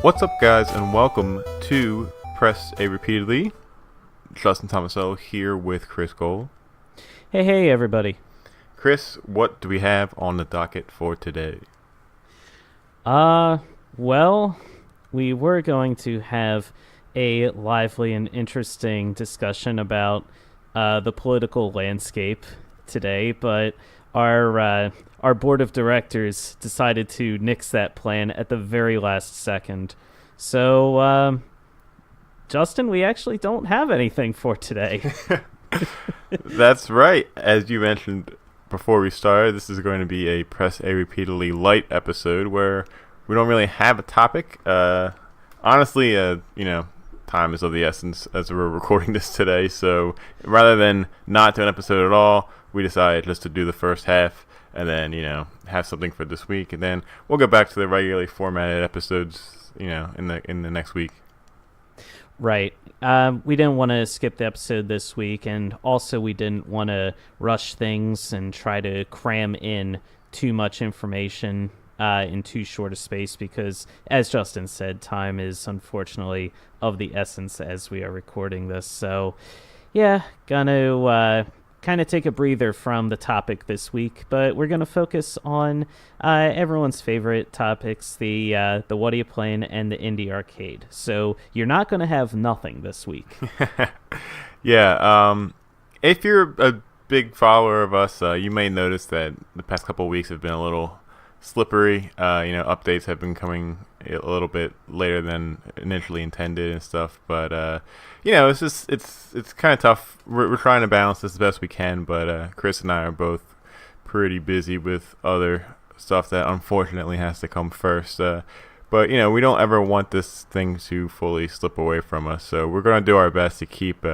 What's up, guys, and welcome to Press A Repeatedly. Justin Tomasello here with Chris Cole. Hey, everybody. Chris, what do we have on the docket for today? Well, we were going to have a lively and interesting discussion about the political landscape today, but our board of directors decided to nix that plan at the very last second. So, Justin, we actually don't have anything for today. That's right. As you mentioned before we started, this is going to be a Press A Repeatedly light episode where we don't really have a topic. Honestly, time is of the essence as we're recording this today. So rather than not do an episode at all, we decided just to do the first half and then, have something for this week. And then we'll go back to the regularly formatted episodes, in the next week. Right. We didn't want to skip the episode this week, and also we didn't want to rush things and try to cram in too much information in too short a space because, as Justin said, time is unfortunately of the essence as we are recording this. So, yeah, gonna kind of take a breather from the topic this week, but we're going to focus on everyone's favorite topics, the What Are You Playing and the Indie Arcade. So you're not going to have nothing this week. Yeah, if you're a big follower of us, you may notice that the past couple of weeks have been a little slippery. Updates have been coming a little bit later than initially intended and stuff, but it's kind of tough. We're trying to balance this the best we can, but Chris and I are both pretty busy with other stuff that unfortunately has to come first. But we don't ever want this thing to fully slip away from us, so we're going to do our best to keep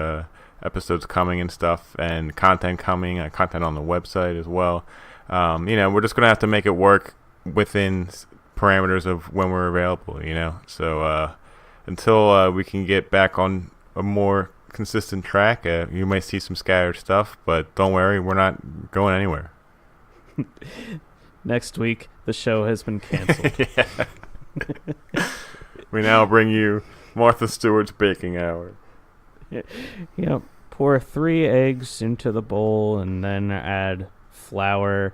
episodes coming and stuff, and content coming, content on the website as well. We're just going to have to make it work within parameters of when we're available, So until we can get back on a more consistent track, you might see some scattered stuff, but don't worry, we're not going anywhere. Next week, the show has been canceled. We now bring you Martha Stewart's baking hour. Yeah, pour 3 eggs into the bowl and then add flour,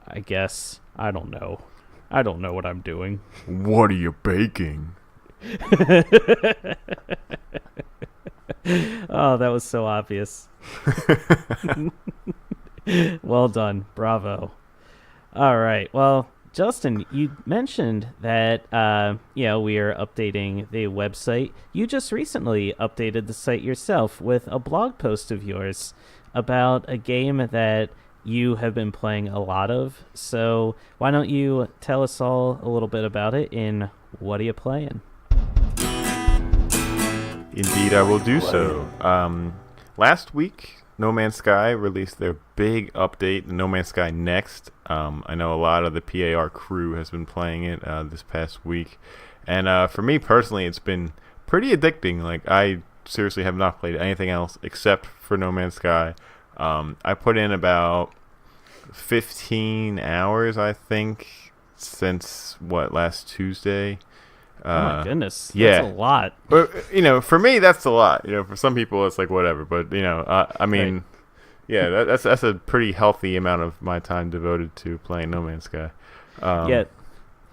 I guess. I don't know what I'm doing. What are you baking? Oh, that was so obvious. Well done. Bravo. All right. Well, Justin, you mentioned that, we are updating the website. You just recently updated the site yourself with a blog post of yours about a game that you have been playing a lot of. So why don't you tell us all a little bit about it in What Are You Playing? Indeed, I will do so. Last week, No Man's Sky released their big update, No Man's Sky Next. I know a lot of the PAR crew has been playing it this past week. And for me personally, it's been pretty addicting. Like, I seriously have not played anything else except for No Man's Sky. I put in about 15 hours, I think, since, last Tuesday. Oh my goodness, yeah. That's a lot. But, for me, that's a lot. For some people, it's like whatever. But, right. Yeah, that's a pretty healthy amount of my time devoted to playing No Man's Sky.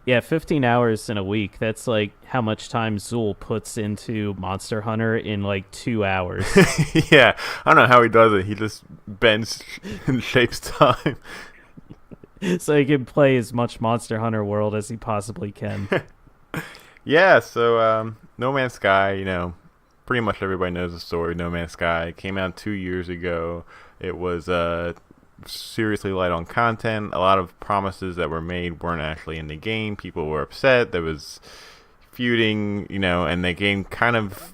Yeah, 15 hours in a week. That's like how much time Zool puts into Monster Hunter in like 2 hours. Yeah, I don't know how he does it. He just bends and shapes time. So he can play as much Monster Hunter World as he possibly can. Yeah, so No Man's Sky, pretty much everybody knows the story. No Man's Sky came out 2 years ago. It was seriously light on content. A lot of promises that were made weren't actually in the game. People were upset. There was feuding, and the game kind of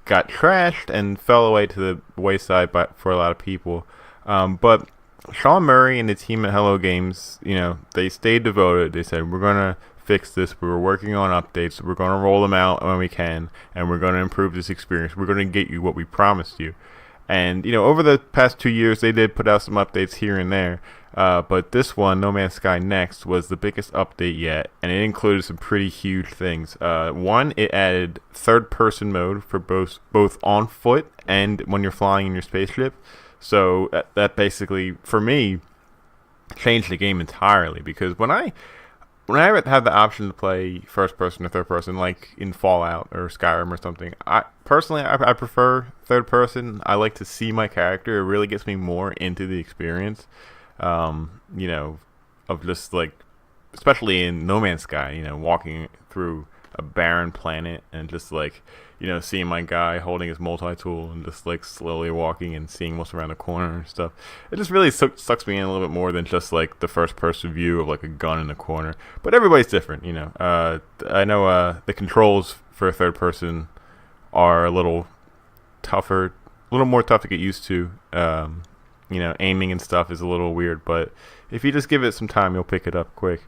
got trashed and fell away to the wayside for a lot of people. But Sean Murray and the team at Hello Games, they stayed devoted. They said, we're going to fix this. We were working on updates. We're going to roll them out when we can, and we're going to improve this experience. We're going to get you what we promised you. And over the past 2 years, they did put out some updates here and there. But this one, No Man's Sky Next, was the biggest update yet, and it included some pretty huge things. One, it added third-person mode for both on foot and when you're flying in your spaceship. So that basically, for me, changed the game entirely, because when I had the option to play first person or third person, like in Fallout or Skyrim or something, I prefer third person. I like to see my character. It really gets me more into the experience, of just like, especially in No Man's Sky, walking through a barren planet and just like, seeing my guy holding his multi-tool and just like slowly walking and seeing what's around the corner and stuff. It just really sucks me in a little bit more than just like the first person view of like a gun in the corner. But everybody's different, I know the controls for a third person are a little tougher, a little more tough to get used to. Aiming and stuff is a little weird, but if you just give it some time, you'll pick it up quick.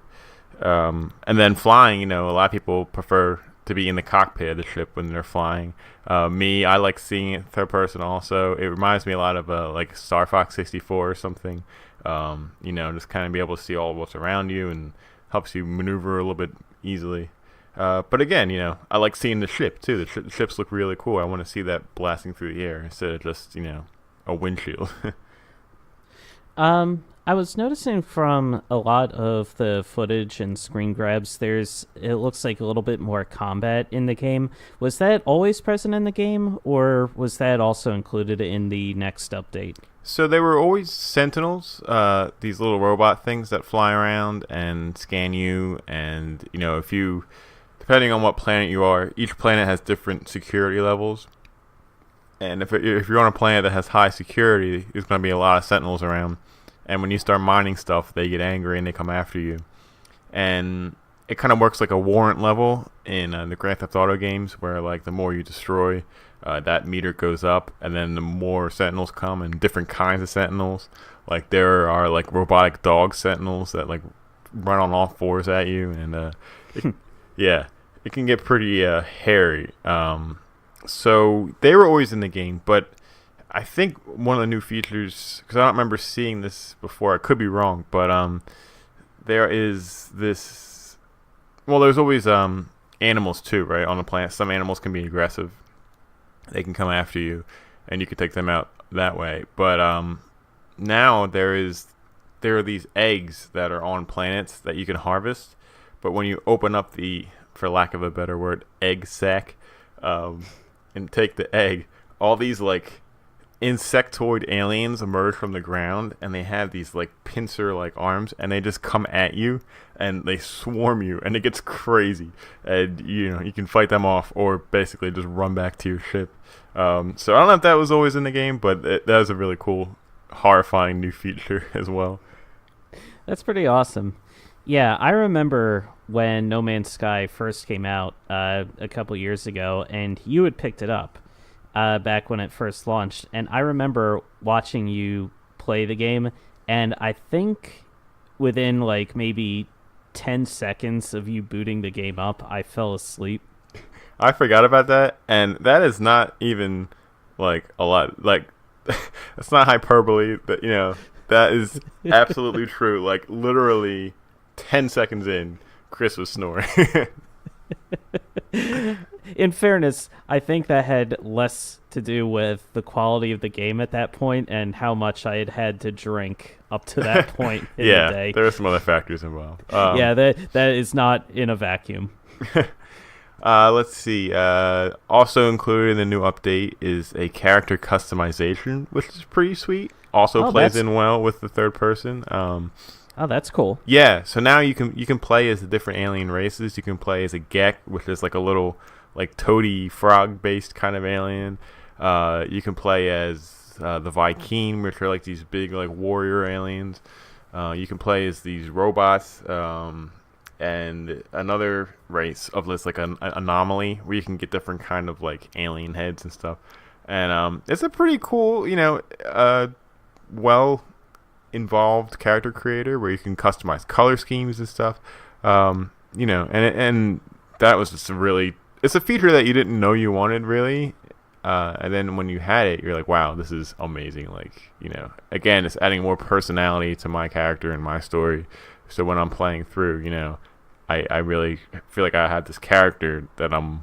And then flying, a lot of people prefer to be in the cockpit of the ship when they're flying. I like seeing it third person also. It reminds me a lot of like Star Fox 64 or something. Just kind of be able to see all what's around you and helps you maneuver a little bit easily. But again, I like seeing the ship too. The ships look really cool. I want to see that blasting through the air instead of just, a windshield. I was noticing from a lot of the footage and screen grabs, it looks like a little bit more combat in the game. Was that always present in the game, or was that also included in the next update? So there were always sentinels, these little robot things that fly around and scan you, and if you, depending on what planet you are, each planet has different security levels. And if you're on a planet that has high security, there's going to be a lot of sentinels around. And when you start mining stuff, they get angry and they come after you. And it kind of works like a warrant level in the Grand Theft Auto games, where like the more you destroy, that meter goes up, and then the more sentinels come, and different kinds of sentinels. Like there are like robotic dog sentinels that like run on all fours at you, and it can get pretty hairy. So they were always in the game, but I think one of the new features, because I don't remember seeing this before, I could be wrong, but there is this. Well, there's always animals too, right, on the planet. Some animals can be aggressive; they can come after you, and you can take them out that way. But now there are these eggs that are on planets that you can harvest. But when you open up the, for lack of a better word, egg sack, and take the egg, all these like insectoid aliens emerge from the ground, and they have these like pincer like arms, and they just come at you and they swarm you, and it gets crazy, and you can fight them off or basically just run back to your ship. So I don't know if that was always in the game, but that was a really cool, horrifying new feature as well. That's pretty awesome. Yeah, I remember when No Man's Sky first came out a couple years ago, and you had picked it up back when it first launched, and I remember watching you play the game, and I think within like maybe 10 seconds of you booting the game up, I fell asleep. I forgot about that, and that is not even like a lot. Like, it's not hyperbole, but that is absolutely true. Like, literally 10 seconds in, Chris was snoring. In fairness, I think that had less to do with the quality of the game at that point and how much I had to drink up to that point in the day. Yeah, there are some other factors involved. That is not in a vacuum. Let's see. Also included in the new update is a character customization, which is pretty sweet. Also plays in well with the third person. Oh, that's cool. Yeah, so now you can play as the different alien races. You can play as a Gek, which is like a little like toady frog based kind of alien. You can play as the Vy'keen, which are like these big like warrior aliens. You can play as these robots, and another race of this like an anomaly where you can get different kind of like alien heads and stuff. And it's a pretty cool, well involved character creator where you can customize color schemes and stuff. And that was just it's a feature that you didn't know you wanted really and then when you had it, you're like, wow, this is amazing. Like, again, it's adding more personality to my character and my story. So when I'm playing through, I really feel like I have this character that I'm,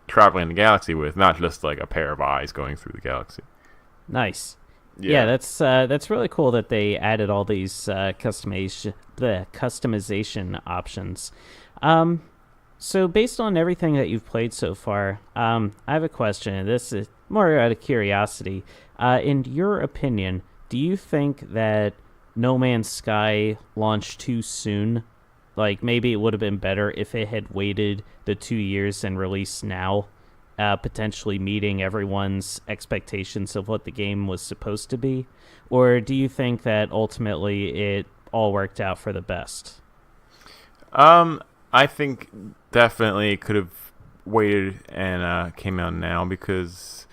traveling the galaxy with, not just like a pair of eyes going through the galaxy. Nice. Yeah, that's really cool that they added all these customization options. So based on everything that you've played so far, I have a question, and this is more out of curiosity. In your opinion, do you think that No Man's Sky launched too soon? Like, maybe it would have been better if it had waited the 2 years and released now, potentially meeting everyone's expectations of what the game was supposed to be? Or do you think that ultimately it all worked out for the best? I think definitely it could have waited and came out now, because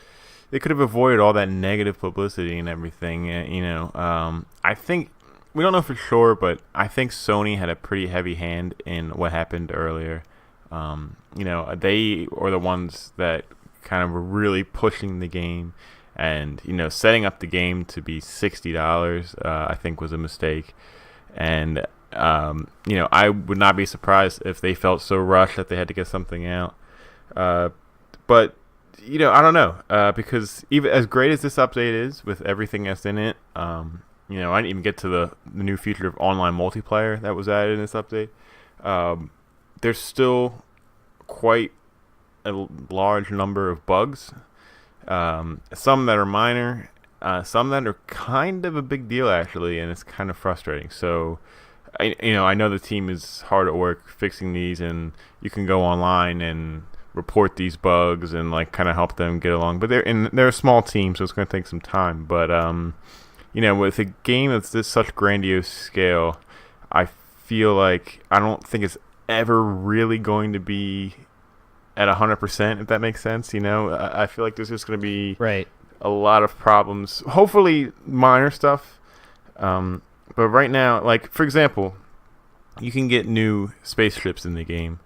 they could have avoided all that negative publicity and everything. I think we don't know for sure, but I think Sony had a pretty heavy hand in what happened earlier. They were the ones that kind of were really pushing the game, and setting up the game to be $60, I think was a mistake. And I would not be surprised if they felt so rushed that they had to get something out. But I don't know, because even as great as this update is with everything that's in it, I didn't even get to the new feature of online multiplayer that was added in this update. There's still quite a large number of bugs, some that are minor, some that are kind of a big deal actually, and it's kind of frustrating. So I know the team is hard at work fixing these, and you can go online and report these bugs and like kind of help them get along. But they're a small team, so it's going to take some time. But with a game that's this such grandiose scale, I feel like I don't think it's ever really going to be at 100%, if that makes sense. I feel like there's just going to be a lot of problems. Hopefully minor stuff. But right now, like, for example, you can get new spaceships in the game,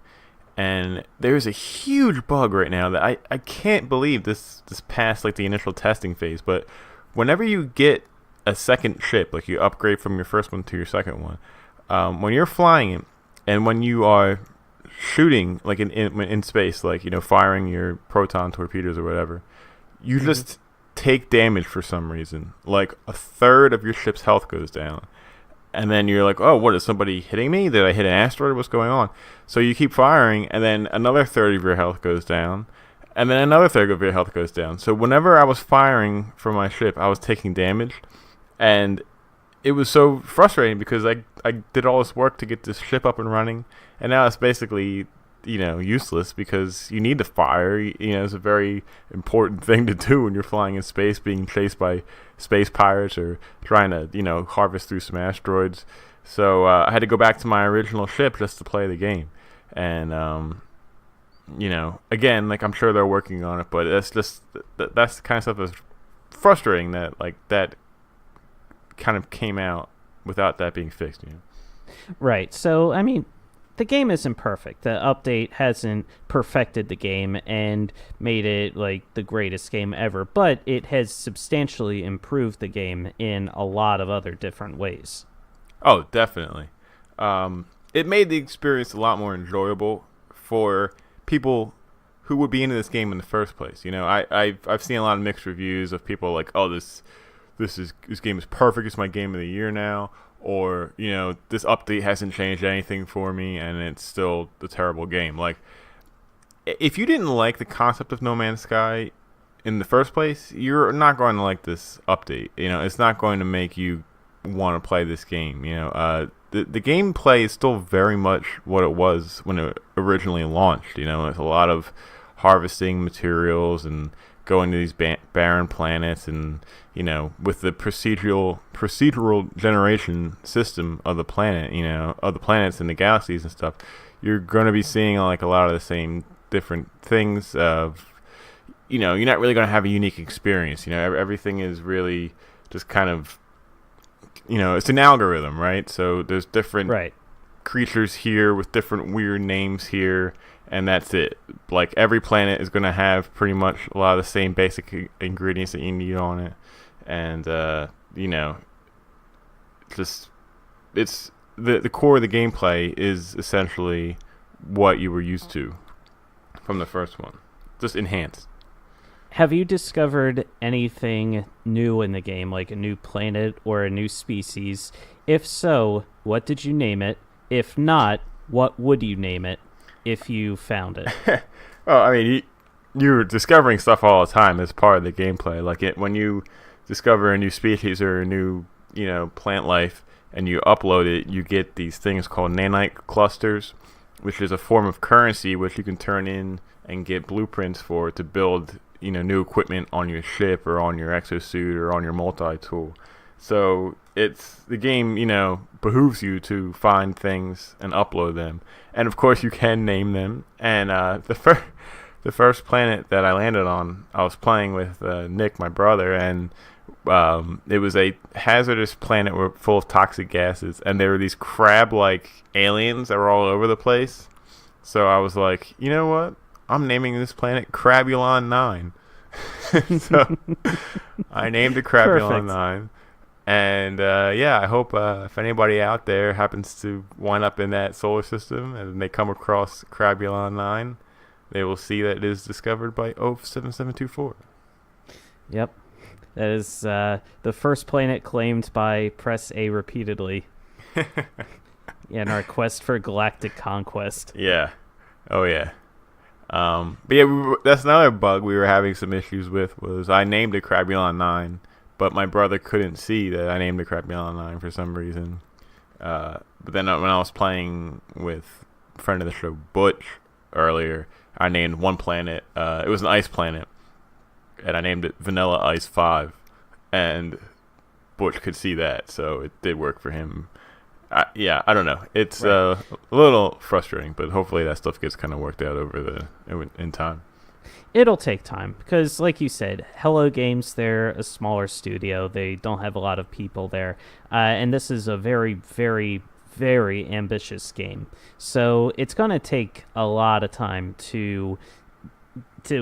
and there's a huge bug right now that I can't believe this passed like the initial testing phase. But whenever you get a second ship, like you upgrade from your first one to your second one, when you're flying it, and when you are shooting, like in space, like firing your proton torpedoes or whatever, you just take damage for some reason. Like a third of your ship's health goes down. And then you're like, oh, what, is somebody hitting me? Did I hit an asteroid? What's going on? So you keep firing, and then another third of your health goes down, and then another third of your health goes down. So whenever I was firing from my ship, I was taking damage, and it was so frustrating because I did all this work to get this ship up and running, and now it's basically useless because you need to fire. It's a very important thing to do when you're flying in space, being chased by space pirates or trying to harvest through some asteroids. So I had to go back to my original ship just to play the game. And again, like, I'm sure they're working on it, but that's the kind of stuff that's frustrating, that like that kind of came out without that being fixed. Right. So I mean, the game isn't perfect. The update hasn't perfected the game and made it like the greatest game ever, but it has substantially improved the game in a lot of other different ways. Oh, definitely. It made the experience a lot more enjoyable for people who would be into this game in the first place. I've seen a lot of mixed reviews of people like, oh, this game is perfect. It's my game of the year now. Or, this update hasn't changed anything for me, and it's still a terrible game. Like, if you didn't like the concept of No Man's Sky in the first place, you're not going to like this update. It's not going to make you want to play this game. The gameplay is still very much what it was when it originally launched. It's a lot of harvesting materials and going to these barren planets, and with the procedural generation system of the planet, of the planets and the galaxies and stuff, you're going to be seeing like a lot of the same different things of, you're not really going to have a unique experience. Everything is really just kind of, it's an algorithm, right? So there's different creatures here with different weird names here, and that's it. Like every planet is going to have pretty much a lot of the same basic ingredients that you need on it, and just it's the core of the gameplay is essentially what you were used to from the first one, just enhanced. Have you discovered anything new in the game, like a new planet or a new species? If so, what did you name it? If not, what would you name it if you found it? Well, I mean, you're discovering stuff all the time as part of the gameplay. Like when you discover a new species or a new, plant life, and you upload it, you get these things called nanite clusters, which is a form of currency which you can turn in and get blueprints for to build, new equipment on your ship or on your exosuit or on your multi-tool. So it's the game, behooves you to find things and upload them. And of course you can name them. And the first planet that I landed on, I was playing with Nick, my brother, and it was a hazardous planet full of toxic gases, and there were these crab-like aliens that were all over the place. So I was like, you know what? I'm naming this planet Crabulon 9. So I named it Crabulon 9. And I hope if anybody out there happens to wind up in that solar system and they come across Crabulon 9, they will see that it is discovered by OF7724. Yep. That is the first planet claimed by Press A repeatedly in our quest for galactic conquest. Yeah. Oh, yeah. But yeah, that's another bug we were having some issues with, was I named it Crabulon 9, but my brother couldn't see that I named it Crabulon 9 for some reason. But then when I was playing with a friend of the show, Butch, earlier, I named one planet, it was an ice planet, and I named it Vanilla Ice 5, and Butch could see that, so it did work for him. I don't know. It's right. A little frustrating, but hopefully that stuff gets kind of worked out in time. It'll take time because, like you said, Hello Games, they're a smaller studio. They don't have a lot of people there, and this is a very, very, very ambitious game. So it's going to take a lot of time to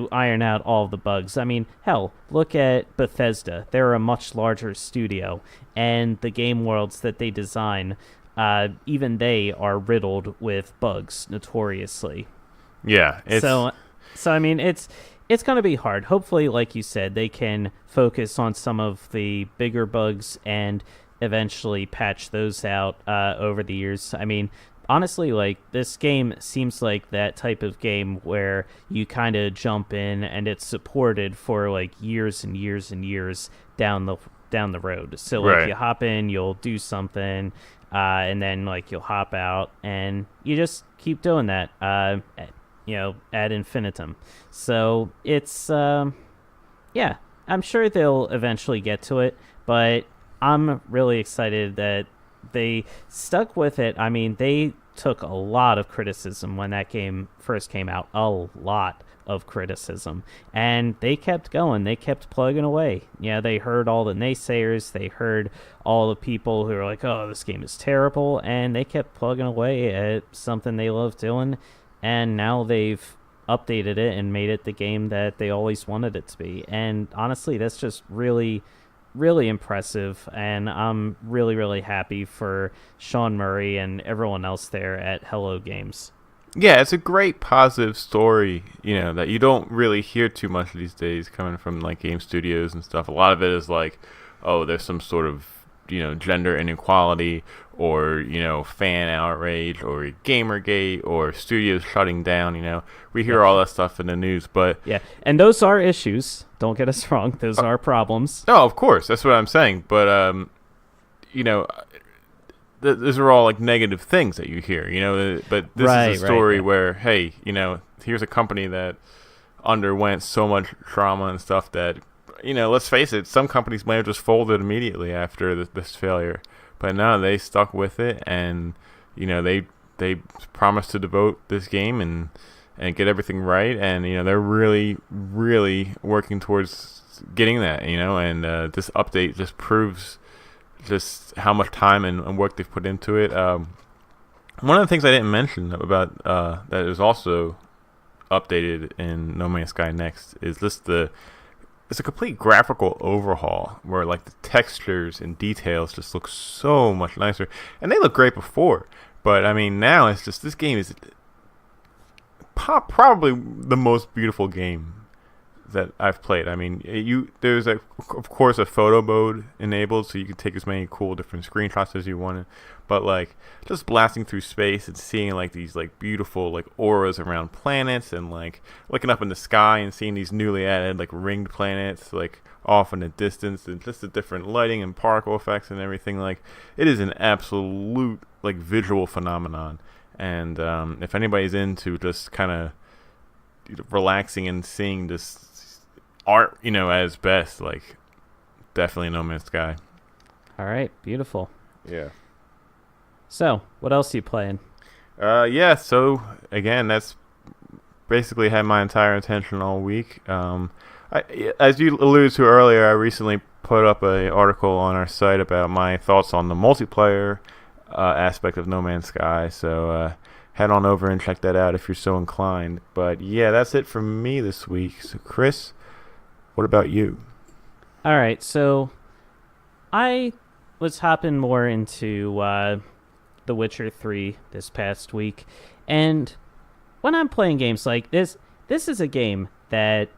iron out all the bugs. I mean, hell, look at Bethesda. They're a much larger studio, and the game worlds that they design, even they are riddled with bugs, notoriously. Yeah. So I mean, it's going to be hard. Hopefully, like you said, they can focus on some of the bigger bugs and eventually patch those out over the years. I mean, honestly, like, this game seems like that type of game where you kind of jump in and it's supported for like years and years and years down the road. So like, right. You hop in, you'll do something, and then like you'll hop out, and you just keep doing that, ad infinitum. So it's I'm sure they'll eventually get to it, but I'm really excited that they stuck with it. I mean, they took a lot of criticism when that game first came out, a lot of criticism, and they kept going. They kept plugging away. They heard all the naysayers, they heard all the people who were like, oh, this game is terrible, and they kept plugging away at something they love doing, and now they've updated it and made it the game that they always wanted it to be. And honestly, that's just really, really impressive, and I'm really, really happy for Sean Murray and everyone else there at Hello Games. Yeah, it's a great positive story, that you don't really hear too much these days coming from like game studios and stuff. A lot of it is like, oh, there's some sort of, gender inequality, or, fan outrage, or Gamergate, or studios shutting down, we hear all that stuff in the news, but... Yeah, and those are issues, don't get us wrong, those are problems. No, of course, that's what I'm saying, but, those are all like negative things that you hear, but this is a story where, hey, here's a company that underwent so much trauma and stuff that, let's face it, some companies may have just folded immediately after this failure, but no, they stuck with it, and they promised to devote this game and get everything right, and they're really, really working towards getting that, and this update just proves just how much time and work they've put into it. One of the things I didn't mention about that is also updated in No Man's Sky Next is this the it's a complete graphical overhaul where like the textures and details just look so much nicer, and they look great before. But I mean, now it's just this game is probably the most beautiful game that I've played. I mean, there's of course a photo mode enabled, so you can take as many cool different screenshots as you wanted. But like just blasting through space and seeing like these like beautiful like auras around planets, and like looking up in the sky and seeing these newly added like ringed planets like off in the distance, and just the different lighting and particle effects and everything. Like it is an absolute like visual phenomenon. And if anybody's into just kind of relaxing and seeing this art, as best, like definitely No Man's Sky. All right, beautiful. Yeah. So, what else are you playing? Yeah. So again, that's basically had my entire attention all week. As you alluded to earlier, I recently put up an article on our site about my thoughts on the multiplayer aspect of No Man's Sky. So head on over and check that out if you're so inclined. But yeah, that's it for me this week. So Chris, what about you? All right, so I was hopping more into The Witcher 3 this past week, and when I'm playing games like this is a game that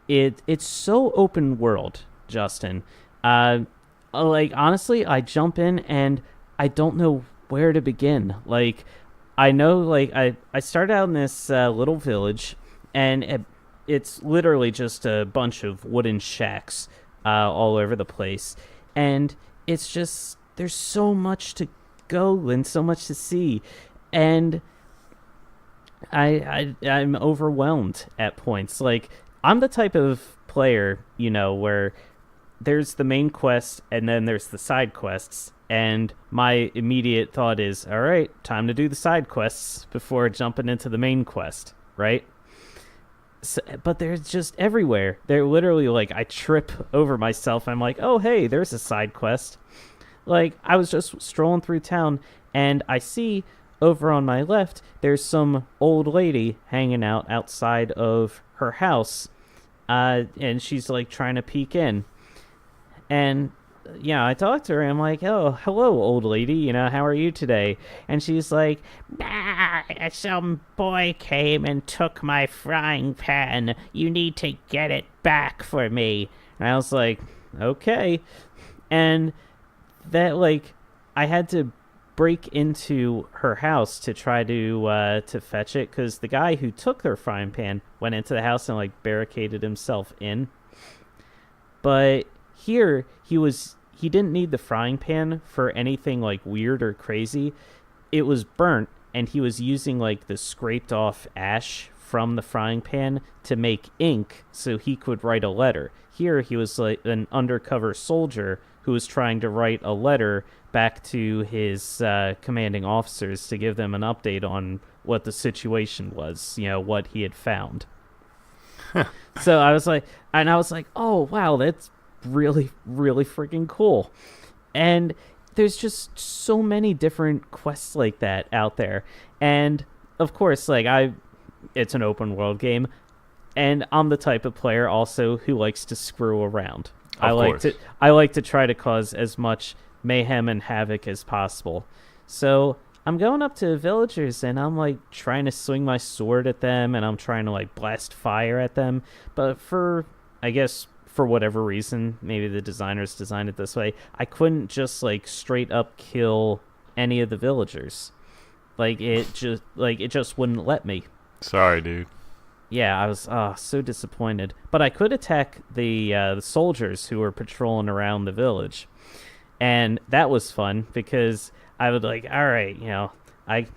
it's so open world, Justin. Like honestly, I jump in and I don't know where to begin. Like I know, like I started out in this little village, and it's literally just a bunch of wooden shacks all over the place, and it's just there's so much to go and so much to see, and I'm overwhelmed at points. Like I'm the type of player, where there's the main quest and then there's the side quests, and my immediate thought is, all right, time to do the side quests before jumping into the main quest, right? So, but they're just everywhere. They're literally like I trip over myself. I'm like, oh, hey, there's a side quest. Like I was just strolling through town and I see over on my left, there's some old lady hanging out outside of her house. And she's like trying to peek in. And I talked to her and I'm like, oh, hello, old lady, how are you today? And she's like, some boy came and took my frying pan. You need to get it back for me. And I was like, okay. And that, like, I had to break into her house to try to fetch it, because the guy who took her frying pan went into the house and like barricaded himself in. But here he didn't need the frying pan for anything like weird or crazy. It was burnt, and he was using like the scraped off ash from the frying pan to make ink so he could write a letter. Here he was like an undercover soldier who was trying to write a letter back to his commanding officers to give them an update on what the situation was, what he had found. So I was like, oh wow, that's really, really freaking cool. And there's just so many different quests like that out there. And of course, like it's an open world game, and I'm the type of player also who likes to screw around. I like to try to cause as much mayhem and havoc as possible. So I'm going up to villagers and I'm like trying to swing my sword at them, and I'm trying to like blast fire at them. But for whatever reason, maybe the designers designed it this way, I couldn't just like straight up kill any of the villagers. Like it just wouldn't let me. Sorry, dude. Yeah, I was so disappointed. But I could attack the soldiers who were patrolling around the village. And that was fun, because I would like, all right, I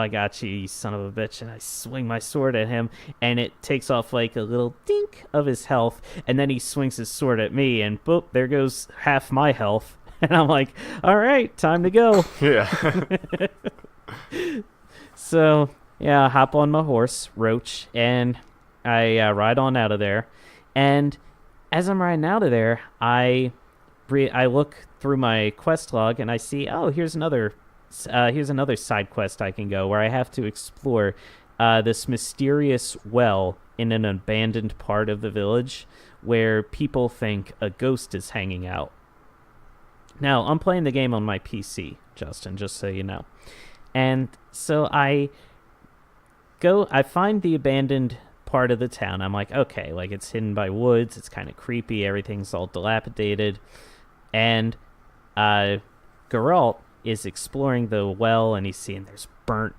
got you, you son of a bitch, and I swing my sword at him, and it takes off like a little dink of his health, and then he swings his sword at me, and boop, there goes half my health. And I'm like, all right, time to go. Yeah. So I hop on my horse, Roach, and I ride on out of there. And as I'm riding out of there, I look through my quest log and I see, oh, here's another here's another side quest I can go where I have to explore this mysterious well in an abandoned part of the village where people think a ghost is hanging out. Now, I'm playing the game on my PC, Justin, just so you know. And so I find the abandoned part of the town. I'm like, okay, like it's hidden by woods, it's kind of creepy, everything's all dilapidated. And Geralt is exploring the well, and he's seeing there's burnt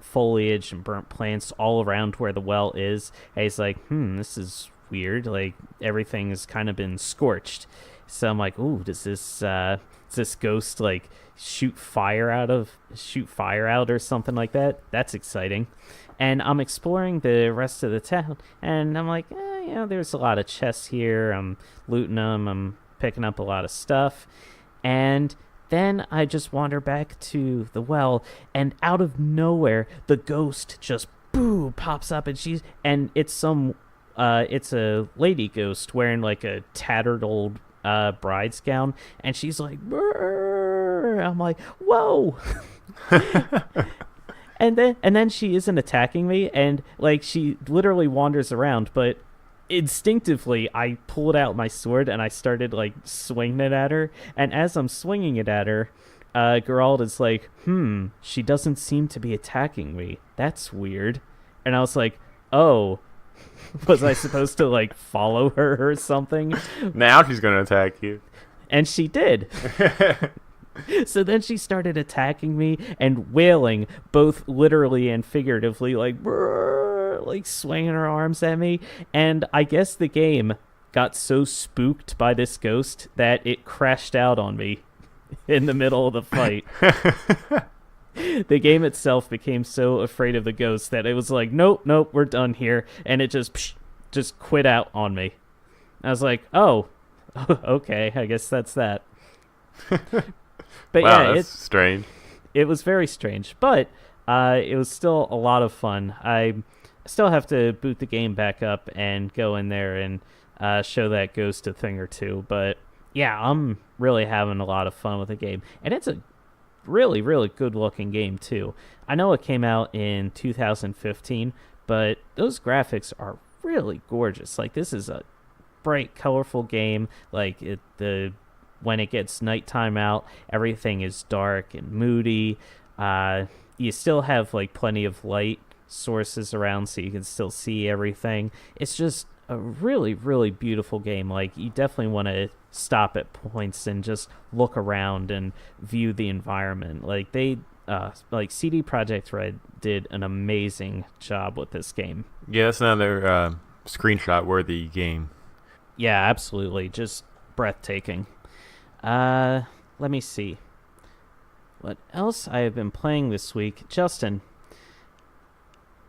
foliage and burnt plants all around where the well is. And he's like, this is weird. Like everything has kind of been scorched. So I'm like, ooh, does this ghost like shoot fire out or something like that? That's exciting. And I'm exploring the rest of the town, and I'm like, there's a lot of chests here. I'm looting them. I'm picking up a lot of stuff. And then I just wander back to the well, and out of nowhere, the ghost just pops up, and it's a lady ghost wearing like a tattered old bride's gown, and she's like, "Brr." I'm like, whoa. and then she isn't attacking me, and like she literally wanders around, but instinctively I pulled out my sword and I started like swinging it at her, and as I'm swinging it at her, Geralt is like, she doesn't seem to be attacking me. That's weird. And I was like, oh, was I supposed to like follow her or something? Now she's gonna attack you. And she did. So then she started attacking me and wailing, both literally and figuratively, like, brrr, like swinging her arms at me. And I guess the game got so spooked by this ghost that it crashed out on me in the middle of the fight. The game itself became so afraid of the ghost that it was like, nope, we're done here. And it just quit out on me. I was like, oh, okay, I guess that's that. But wow, yeah, that's strange. It was very strange, but it was still a lot of fun. I still have to boot the game back up and go in there and show that ghost a thing or two. But yeah, I'm really having a lot of fun with the game. And it's a really, really good-looking game, too. I know it came out in 2015, but those graphics are really gorgeous. Like, this is a bright, colorful game. Like, when it gets nighttime out, everything is dark and moody. You still have like plenty of light sources around, so you can still see everything. It's just a really, really beautiful game. Like, you definitely want to stop at points and just look around and view the environment. Like CD Projekt Red did an amazing job with this game. Yeah, that's another screenshot-worthy game. Yeah, absolutely, just breathtaking. Let me see. What else I have been playing this week? Justin,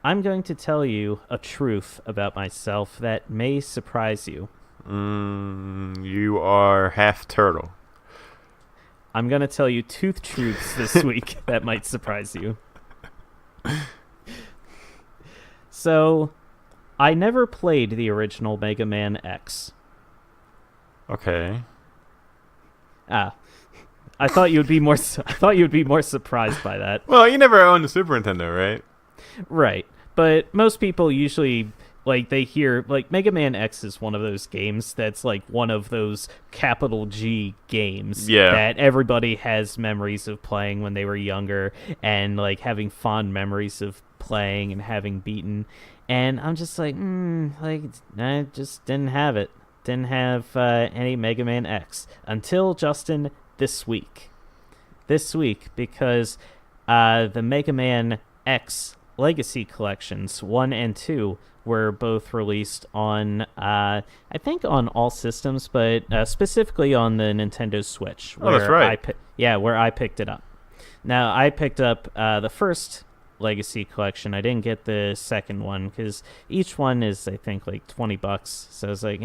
I'm going to tell you a truth about myself that may surprise you. You are half turtle. I'm going to tell you two truths this week that might surprise you. So, I never played the original Mega Man X. Okay. I thought you would be more surprised by that. Well, you never owned a Super Nintendo, right? Right. But most people usually, like, they hear, like, Mega Man X is one of those games that's, like, one of those capital G games that everybody has memories of playing when they were younger and, like, having fond memories of playing and having beaten. And I'm just like, I just didn't have it. Didn't have any Mega Man X until, Justin, this week. Because the Mega Man X Legacy Collections 1 and 2 were both released on, I think on all systems, but specifically on the Nintendo Switch. Oh, that's right. Where I picked it up. Now, I picked up the first Legacy Collection. I didn't get the second one because each one is, I think, like $20. So I was like,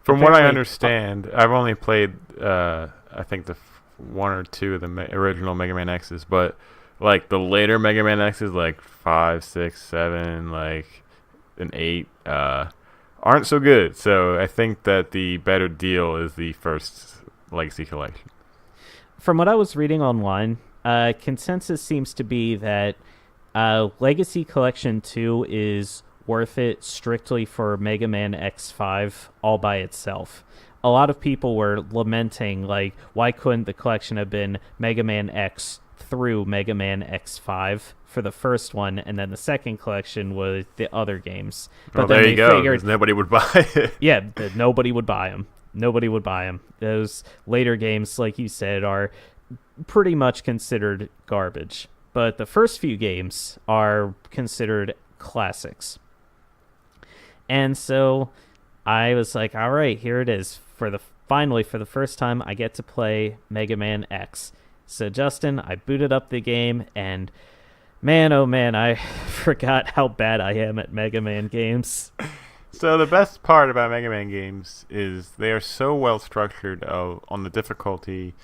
From what I understand, I've only played, I think, the one or two of the original Mega Man X's, but like the later Mega Man X's, like 5, 6, 7, like an 8, aren't so good. So I think that the better deal is the first Legacy Collection. from what I was reading online, consensus seems to be that Legacy Collection 2 is worth it strictly for Mega Man X5 all by itself. A lot of people were lamenting, like, why couldn't the collection have been Mega Man X through Mega Man X5 for the first one, and then the second collection was the other games. But well, there you go, because nobody would buy it. Yeah, nobody would buy them. Nobody would buy them. Those later games, like you said, are pretty much considered garbage. But the first few games are considered classics. And so I was like, all right, here it is. Finally, for the first time, I get to play Mega Man X. So, Justin, I booted up the game, and man, oh man, I forgot how bad I am at Mega Man games. So the best part about Mega Man games is they are so well structured on the difficulty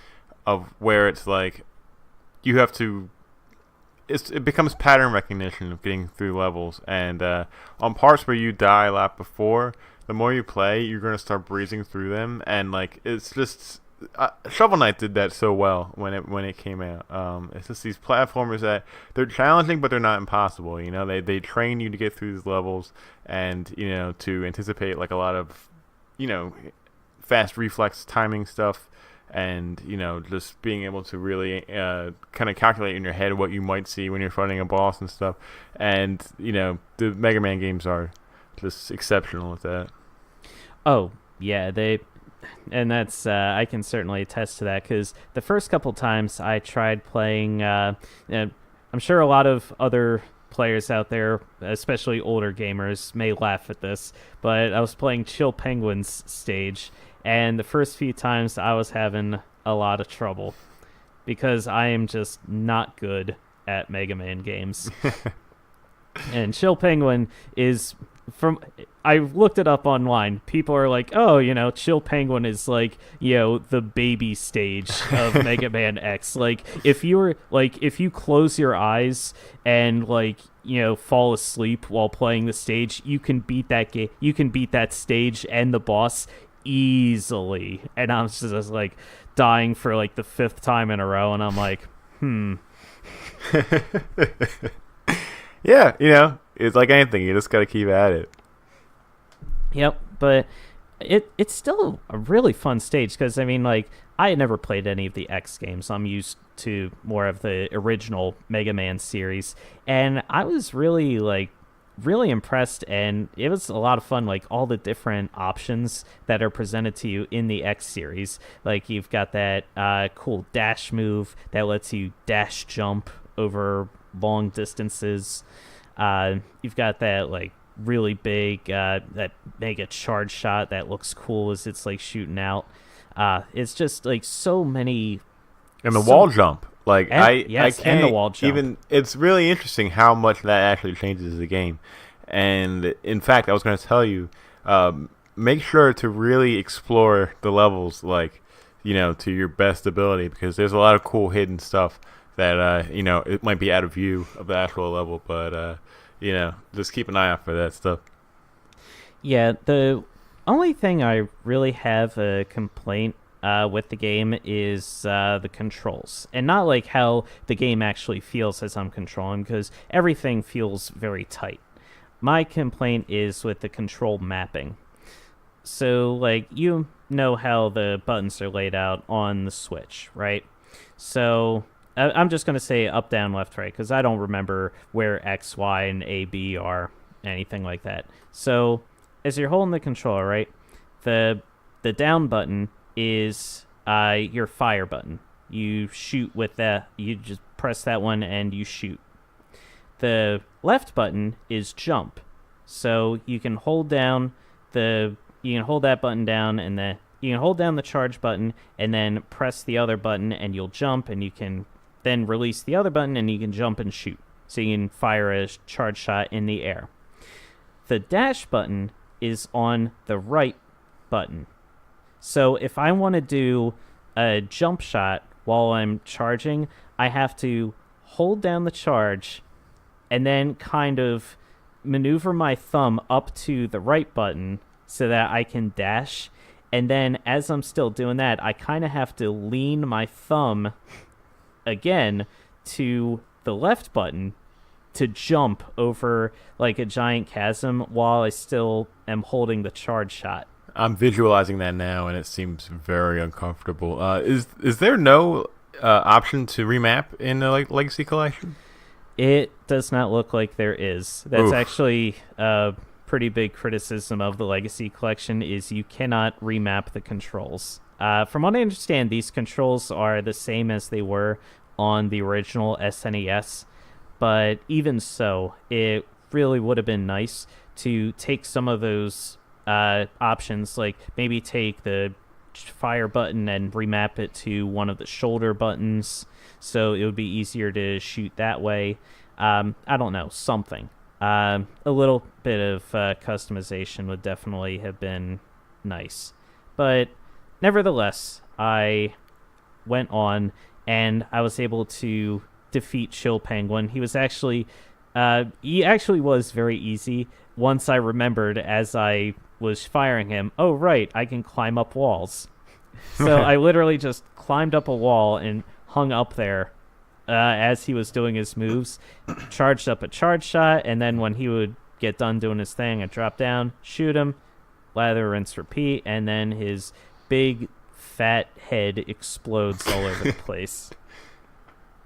of where it's like you have to... It becomes pattern recognition of getting through levels, and on parts where you die a lot before, the more you play, you're going to start breezing through them, and like it's just... Shovel Knight did that so well when it came out. It's just these platformers that they're challenging, but they're not impossible. You know, they train you to get through these levels, and you know, to anticipate like a lot of, you know, fast reflex timing stuff, and you know, just being able to really kind of calculate in your head what you might see when you're fighting a boss and stuff. And you know, the Mega Man games are just exceptional at that. Oh yeah, and that's I can certainly attest to that, because the first couple times I tried playing, I'm sure a lot of other players out there, especially older gamers, may laugh at this, but I was playing Chill Penguin's stage, and the first few times I was having a lot of trouble because I am just not good at Mega Man games. And Chill Penguin is... I looked it up online. People are like, oh, you know, Chill Penguin is like, you know, the baby stage of Mega Man X. Like, if you close your eyes and like, you know, fall asleep while playing the stage, you can beat that game. You can beat that stage and the boss easily. And I'm just like dying for like the 5th time in a row, and I'm like, Yeah, you know, it's like anything. You just got to keep at it. Yep, but it's still a really fun stage, because, I mean, like, I had never played any of the X games. I'm used to more of the original Mega Man series, and I was really impressed, and it was a lot of fun, like, all the different options that are presented to you in the X series. Like, you've got that cool dash move that lets you dash jump over long distances. You've got that like really big that mega charge shot that looks cool as it's like shooting out. It's just like so many, and the wall jump. Like I can't and the wall jump. Even it's really interesting how much that actually changes the game. And in fact, I was going to tell you, make sure to really explore the levels, like, you know, to your best ability, because there's a lot of cool hidden stuff that you know, it might be out of view of the actual level, but you know, just keep an eye out for that stuff. Yeah, the only thing I really have a complaint with the game is the controls, and not like how the game actually feels as I'm controlling, because everything feels very tight. My complaint is with the control mapping. So, like, you know how the buttons are laid out on the Switch, right? So I'm just going to say up, down, left, right, because I don't remember where X, Y, and A, B are, anything like that. So as you're holding the controller, right, the down button is your fire button. You shoot with that. You just press that one and you shoot. The left button is jump. So you can hold down that button down, and you can hold down the charge button and then press the other button and you'll jump, and you can then release the other button and you can jump and shoot. So you can fire a charge shot in the air. The dash button is on the right button. So if I want to do a jump shot while I'm charging, I have to hold down the charge and then kind of maneuver my thumb up to the right button so that I can dash. And then as I'm still doing that, I kind of have to lean my thumb again to the left button to jump over like a giant chasm while I still am holding the charge shot. I'm visualizing that now, and it seems very uncomfortable. Is there no option to remap in the Legacy Collection? It does not look like there is. That's Oof. actually a pretty big criticism of the Legacy Collection is you cannot remap the controls. From what I understand, these controls are the same as they were on the original SNES, but even so, it really would have been nice to take some of those options, like maybe take the fire button and remap it to one of the shoulder buttons, so it would be easier to shoot that way. I don't know, something. A little bit of customization would definitely have been nice. But nevertheless, I went on and I was able to defeat Chill Penguin. He actually was very easy once I remembered as I was firing him, oh, right, I can climb up walls. So I literally just climbed up a wall and hung up there as he was doing his moves, charged up a charge shot, and then when he would get done doing his thing, I'd drop down, shoot him, lather, rinse, repeat, and then his big, fat head explodes all over the place.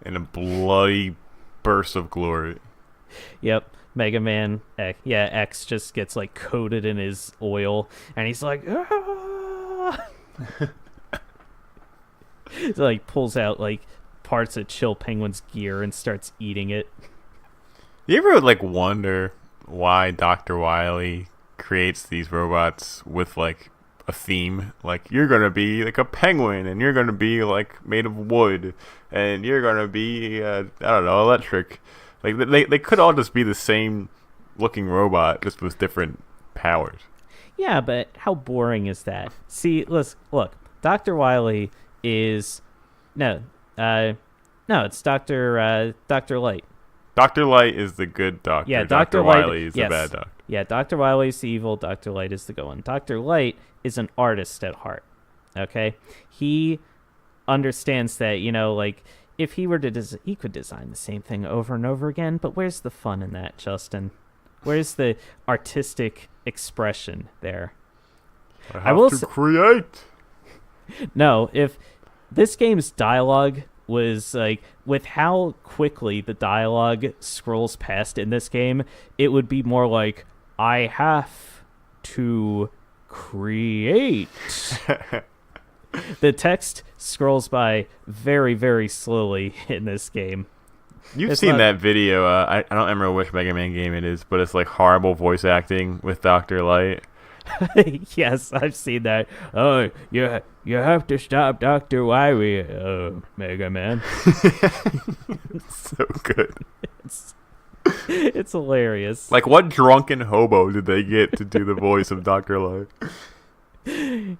In a bloody burst of glory. Yep. Mega Man X just gets like coated in his oil, and he's like, ah! So, like, pulls out like parts of Chill Penguin's gear and starts eating it. You ever like wonder why Dr. Wily creates these robots with like a theme? Like, you're gonna be like a penguin, and you're gonna be like made of wood, and you're gonna be I don't know, electric. Like, they could all just be the same looking robot, just with different powers. Yeah, but how boring is that? See, look, Dr. Wily is... No, it's Dr. Light. Dr. Light is the good doctor. Yeah, Dr. Light, Wily is yes. the bad doctor. Yeah, Dr. Wily's the evil, Dr. Light is the good one. Dr. Light is an artist at heart, okay? He understands that, like... If he were to he could design the same thing over and over again, but where's the fun in that, Justin? Where's the artistic expression there? I will create. No, if this game's dialogue was like, with how quickly the dialogue scrolls past in this game, it would be more like, I have to create. The text scrolls by very, very slowly in this game. You've seen that video. I don't remember which Mega Man game it is, but it's like horrible voice acting with Dr. Light. Yes, I've seen that. Oh, you have to stop Dr. Wily, Mega Man. So good. It's hilarious. Like, what drunken hobo did they get to do the voice of Dr. Light?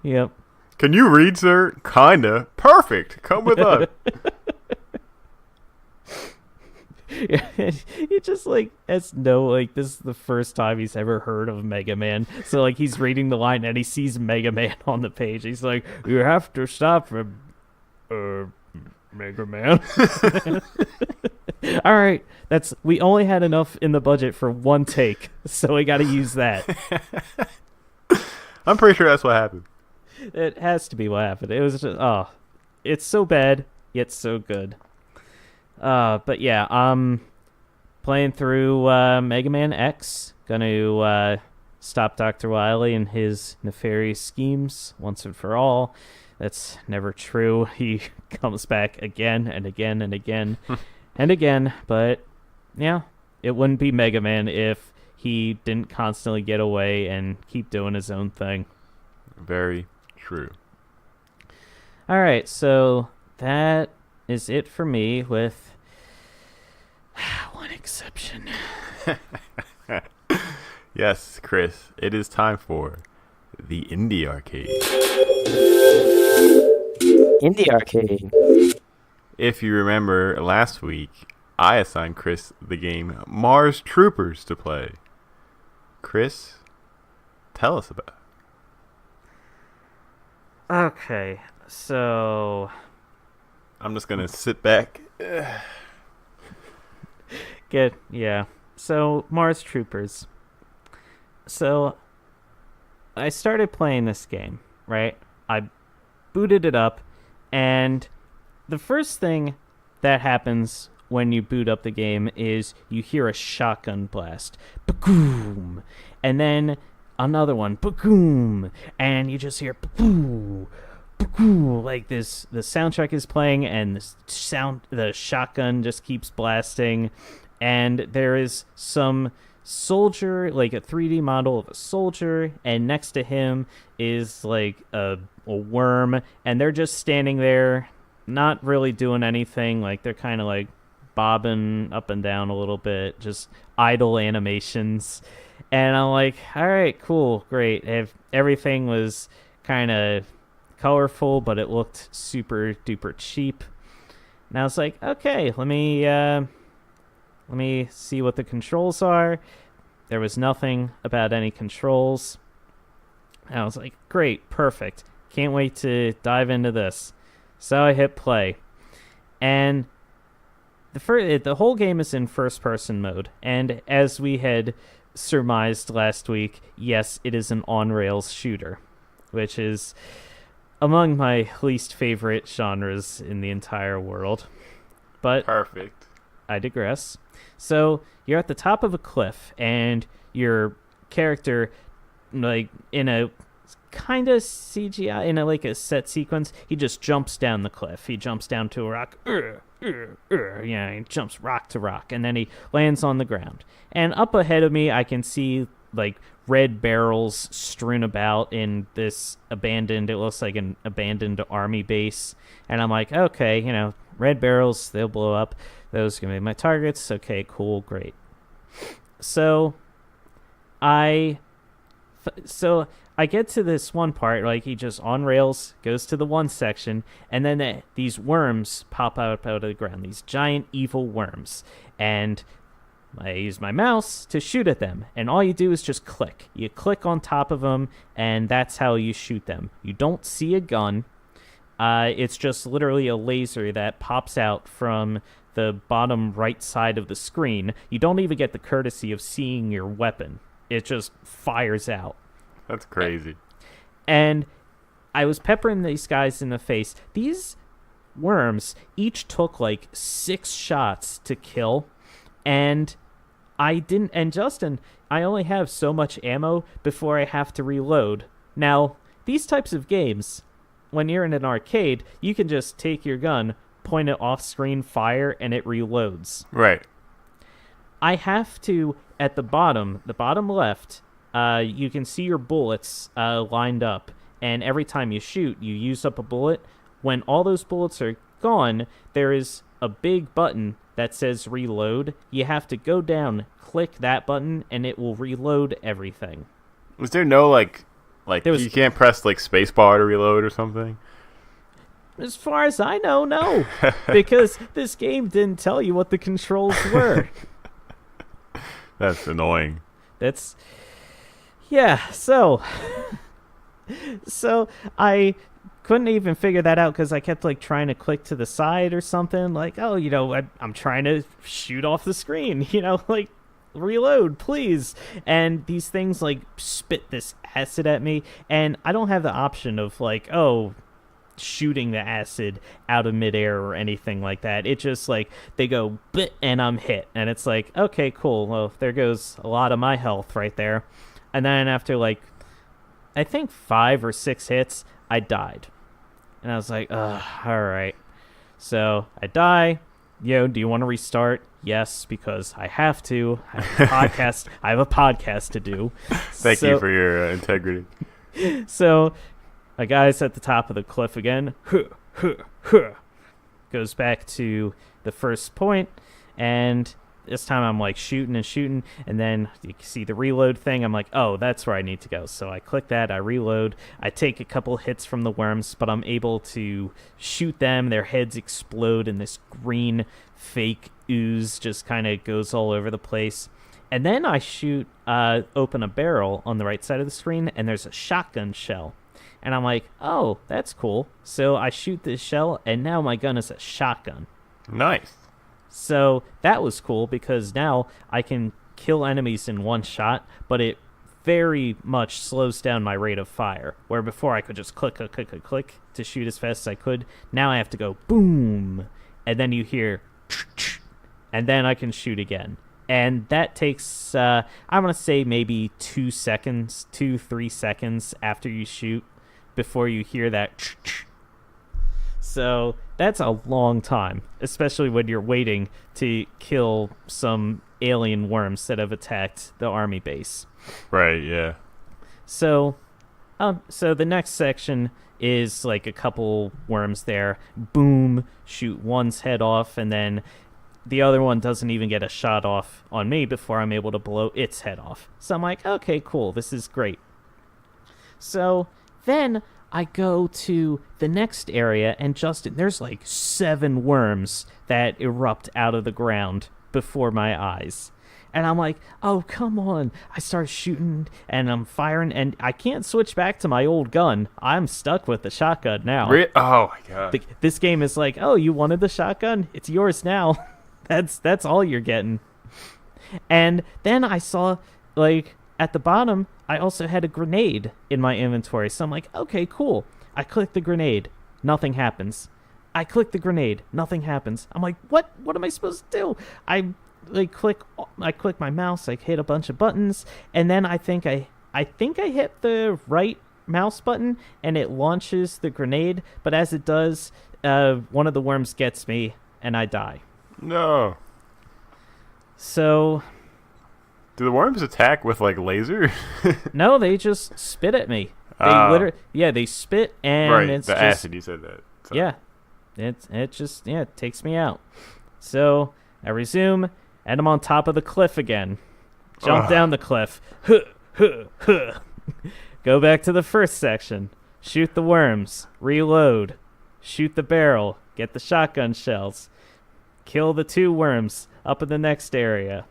Yep. Can you read, sir? Kinda. Perfect. Come with us. He just like has no like this is the first time he's ever heard of Mega Man. So like he's reading the line and he sees Mega Man on the page. He's like, you have to stop him, Mega Man. All right, we only had enough in the budget for one take, so we got to use that. I'm pretty sure that's what happened. It has to be what happened. It was just, it's so bad, yet so good. But yeah, I'm playing through Mega Man X. Gonna stop Dr. Wily and his nefarious schemes once and for all. That's never true. He comes back again and again and again and again. But yeah, it wouldn't be Mega Man if he didn't constantly get away and keep doing his own thing. Very true. All right, so that is it for me, with one exception. Yes, Chris, it is time for the Indie Arcade. Indie Arcade. If you remember last week, I assigned Chris the game Mars Troopers to play. Chris, tell us about it. Okay, so I'm just gonna sit back. yeah. So Mars Troopers. So I started playing this game, right? I booted it up, and the first thing that happens when you boot up the game is you hear a shotgun blast. Boom! And then another one. Boom! And you just hear boom! Like this, the soundtrack is playing, and the shotgun just keeps blasting, and there is some soldier, like a 3D model of a soldier, and next to him is like a worm, and they're just standing there, not really doing anything. Like they're kind of like bobbing up and down a little bit, just idle animations. And I'm like, all right, cool, great. If everything was kind of colorful, but it looked super duper cheap. And I was like, okay, let me see what the controls are. There was nothing about any controls. And I was like, great, perfect. Can't wait to dive into this. So I hit play. And the whole game is in first-person mode. And as we had surmised last week, yes, it is an on-rails shooter, which is among my least favorite genres in the entire world. But Perfect. I digress. So you're at the top of a cliff, and your character, like in a kind of CGI, in like a set sequence, he just jumps down the cliff. He jumps down to a rock. Yeah, he jumps rock to rock, and then he lands on the ground. And up ahead of me, I can see like red barrels strewn about in this abandoned, it looks like an abandoned army base. And I'm like, okay, red barrels, they'll blow up. Those are going to be my targets. Okay, cool, great. So I get to this one part, like he just on rails goes to the one section, and then these worms pop out of the ground, these giant evil worms. And I use my mouse to shoot at them, and all you do is just click. You click on top of them, and that's how you shoot them. You don't see a gun. It's just literally a laser that pops out from the bottom right side of the screen. You don't even get the courtesy of seeing your weapon. It just fires out. That's crazy. And I was peppering these guys in the face. These worms each took like 6 shots to kill, and Justin, I only have so much ammo before I have to reload. Now, these types of games, when you're in an arcade, you can just take your gun, point it off screen, fire, and it reloads. Right. I have to, at the bottom left, you can see your bullets lined up, and every time you shoot, you use up a bullet. When all those bullets are gone, there is a big button that says reload. You have to go down, click that button, and it will reload everything. Was there no you can't press like spacebar to reload or something? As far as I know, no. Because this game didn't tell you what the controls were. That's annoying. Yeah, so I couldn't even figure that out because I kept like trying to click to the side or something, like, oh, I'm trying to shoot off the screen, like reload, please. And these things like spit this acid at me, and I don't have the option of like, oh, shooting the acid out of midair or anything like that. It just like they go bleh, and I'm hit, and it's like, okay, cool, well, there goes a lot of my health right there. And then after like I think 5 or 6 hits, I died. And I was like, ugh, all right. So I die. Do you want to restart? Yes, because I have to. I have a podcast to do. Thank you for your integrity. So a guy's at the top of the cliff again. Goes back to the first point, and this time I'm like shooting, and then you can see the reload thing. I'm like, oh, that's where I need to go. So I click that, I reload, I take a couple hits from the worms, but I'm able to shoot them. Their heads explode, and this green fake ooze just kind of goes all over the place. And then I open a barrel on the right side of the screen, and there's a shotgun shell. And I'm like, oh, that's cool. So I shoot this shell, and now my gun is a shotgun. Nice. So that was cool because now I can kill enemies in one shot, but it very much slows down my rate of fire. Where before I could just click, click, click, click, click to shoot as fast as I could. Now I have to go boom, and then you hear, and then I can shoot again. And that takes, I'm going to say maybe 2 seconds, 2-3 seconds after you shoot before you hear that. So that's a long time, especially when you're waiting to kill some alien worms that have attacked the army base. Right, yeah. So the next section is like a couple worms there. Boom, shoot one's head off, and then the other one doesn't even get a shot off on me before I'm able to blow its head off. So I'm like, okay, cool, this is great. So then I go to the next area, and Justin, there's like 7 worms that erupt out of the ground before my eyes. And I'm like, oh, come on. I start shooting, and I'm firing, and I can't switch back to my old gun. I'm stuck with the shotgun now. Oh, my God. This game is like, oh, you wanted the shotgun? It's yours now. That's all you're getting. And then I saw, like, at the bottom, I also had a grenade in my inventory. So I'm like, okay, cool. I click the grenade. Nothing happens. I click the grenade. Nothing happens. I'm like, what? What am I supposed to do? I click my mouse. I hit a bunch of buttons, and then I think I hit the right mouse button, and it launches the grenade. But as it does, one of the worms gets me, and I die. No. So, do the worms attack with like laser? No, they just spit at me. They spit, and right, it's the just, acid. You said that. So. Yeah, it takes me out. So I resume, and I'm on top of the cliff again. Jump down the cliff. Go back to the first section. Shoot the worms. Reload. Shoot the barrel. Get the shotgun shells. Kill the 2 worms up in the next area.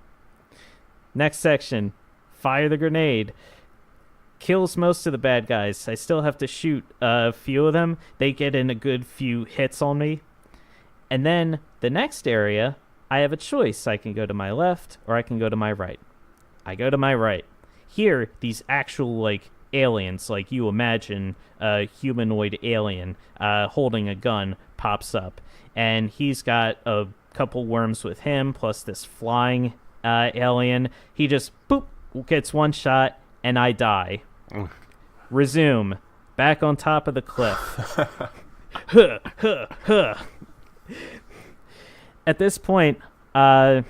Next section. Fire the grenade. Kills most of the bad guys. I still have to shoot a few of them. They get in a good few hits on me. And then the next area, I have a choice. I can go to my left or I can go to my right. I go to my right. Here, these actual, like, aliens, like you imagine a humanoid alien holding a gun, pops up. And he's got a couple worms with him, plus this flying alien. He just, boop, gets one shot, and I die. Resume. Back on top of the cliff. At this point, my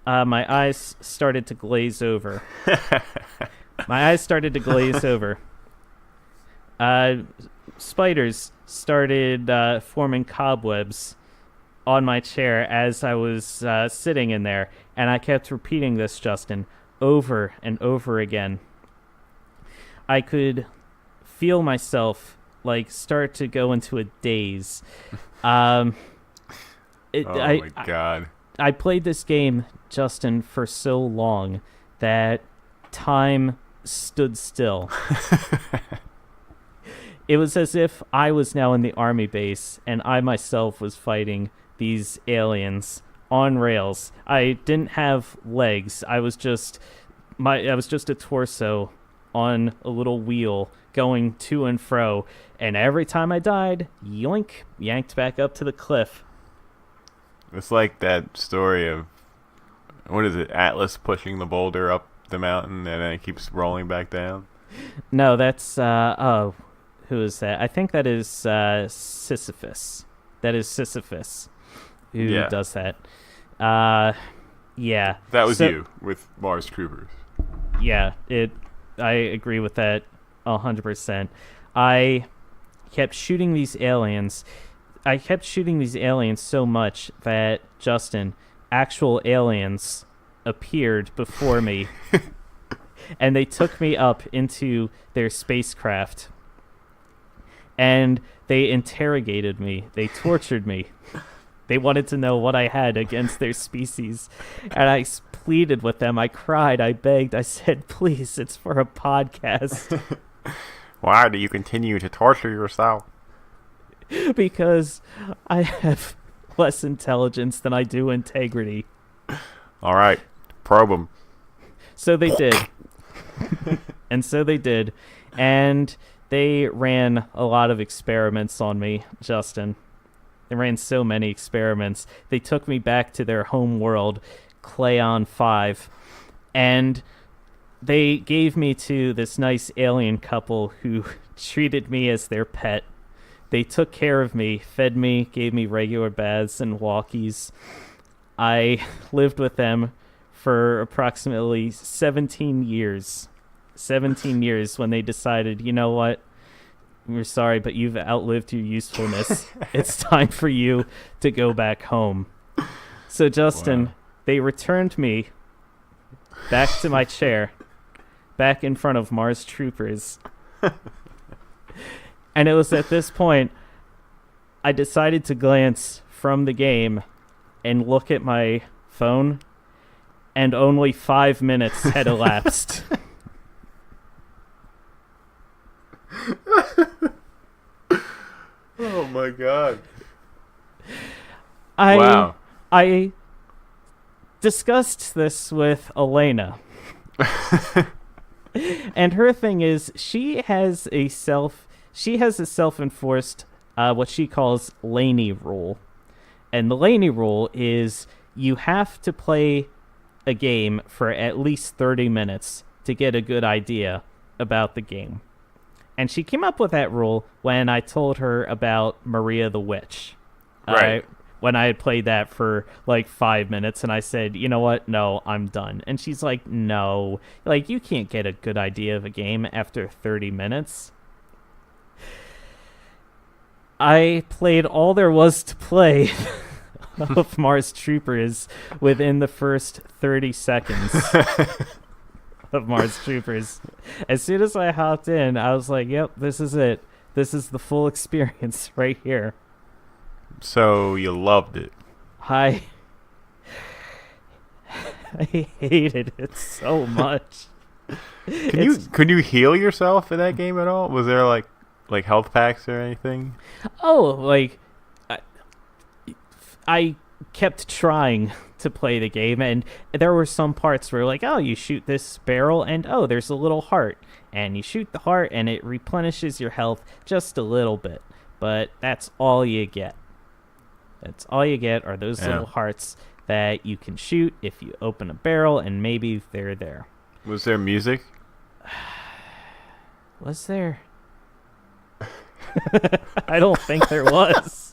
eyes started to glaze over. Spiders started forming cobwebs on my chair as I was sitting in there, and I kept repeating this, Justin, over and over again. I could feel myself like start to go into a daze. My God. I played this game, Justin, for so long that time stood still. It was as if I was now in the army base and I myself was fighting these aliens on rails. I didn't have legs. I was just a torso on a little wheel going to and fro, and every time I died, yoink, yanked back up to the cliff. It's like that story of, what is it, Atlas pushing the boulder up the mountain and then it keeps rolling back down? No, that's, who is that? I think that is Sisyphus. That is Sisyphus who does that. Yeah. That was you with Mars Troopers. Yeah, I agree with that 100%. I kept shooting these aliens. I kept shooting these aliens so much that, Justin, actual aliens appeared before me. And they took me up into their spacecraft. And they interrogated me. They tortured me. They wanted to know what I had against their species. And I pleaded with them. I cried. I begged. I said, please, it's for a podcast. Why do you continue to torture yourself? Because I have less intelligence than I do integrity. All right, probe them. So they did. And so they did. And they ran a lot of experiments on me, Justin. They ran so many experiments. They took me back to their home world, Clayon 5, and they gave me to this nice alien couple who treated me as their pet. They took care of me, fed me, gave me regular baths and walkies. I lived with them for approximately 17 years. 17 years when they decided, you know what? We're sorry, but you've outlived your usefulness. It's time for you to go back home. So, Justin, They returned me back to my chair, back in front of Mars troopers. And it was at this point I decided to glance from the game and look at my phone, and only 5 minutes had elapsed. Oh my god. Wow. I discussed this with Elena. And her thing is she has a self-enforced what she calls Laney rule. And the Laney rule is you have to play a game for at least 30 minutes to get a good idea about the game. And she came up with that rule when I told her about Maria the Witch. Right. When I had played that for like 5 minutes, and I said, you know what? No, I'm done. And she's like, no. Like, you can't get a good idea of a game after 30 minutes. I played all there was to play of Mars Troopers within the first 30 seconds. Of Mars Troopers. As soon as I hopped in, I was like, yep, this is it. This is the full experience right here. So you loved it. I hated it so much. Could you heal yourself in that game at all? Was there like health packs or anything? Oh, like I kept trying to play the game, and there were some parts where like, oh, you shoot this barrel and oh, there's a little heart, and you shoot the heart and it replenishes your health just a little bit, but that's all you get. That's all you get are those little hearts that you can shoot if you open a barrel, and maybe they're there. Was there music? Was there? I don't think there was.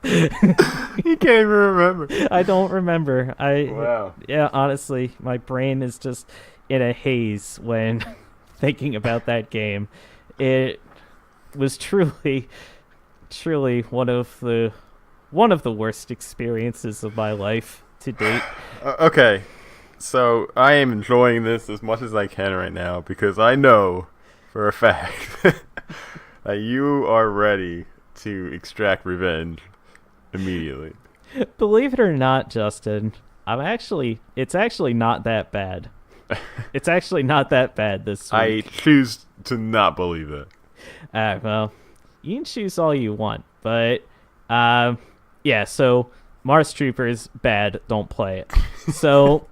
You can't even remember. I don't remember. Wow. Yeah, honestly, my brain is just in a haze when thinking about that game. It was truly one of the worst experiences of my life to date. Okay, so I am enjoying this as much as I can right now because I know for a fact that you are ready to extract revenge immediately. Believe it or not, Justin, it's actually not that bad. It's actually not that bad this week. I choose to not believe that. Well, you can choose all you want, but yeah, so Mars Troopers, bad, don't play it. So